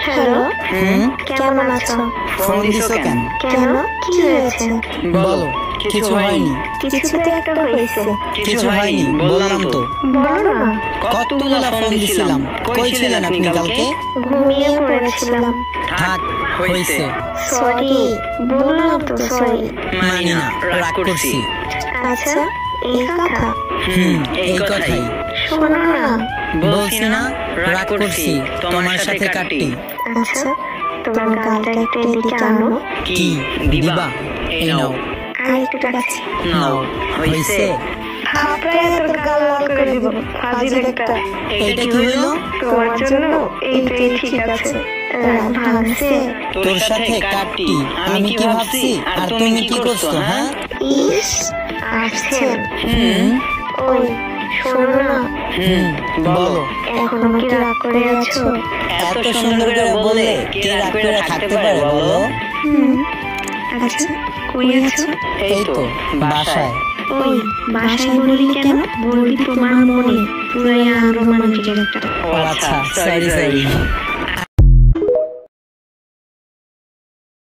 Hello, কেমন আছো? Phone দিছো কেন? কেন, কি হয়েছে? বলো। কিছু হয়নি। কিছু তো একটা হয়েছে। কিছু হয়নি, বললাম তো। বলো না। কতগুলো ফোন দিছিলাম। কই ছিলেন আপনি কালকে? ঘুমিয়ে পড়েছিলাম। থাক, হইছে। সরি, বললাম তো সরি। মানি না, রাগ করছি। আচ্ছা, এই কথা। এই কথাই। শোনো না। বলছি না, রাগ করছি। তোমার সাথে কাটি। আচ্ছা, তোমার গালটা একটু এদিকে আনো। কি দিবা? এই নাও। আর একটু কাছে। নাও, হইছে। থাপড়ায় তোর গাল লাল করে দিব, ফাজিল একটা। এইটা কি হইলো? তোমার জন্য এইটাই ঠিক আছে। রাগ ভাঙছে। তোর সাথে কাটি। আমি কি ভাবছি আর তুমি কি করছো? হ্যাঁ, ইস, আসছেন। ওই, শোনো না। বলো। এখনো কি রাগ করে আছো? এত সুন্দর করে বলে কে রাগ করে থাকতে পারে বলো? আচ্ছা, কই আছো? এই তো বাসায়। ওই, বাসায় বললি কেন? বলবি তোমার মনে পুরাই আনরোমান্টিক একটা। ও আচ্ছা, সরি।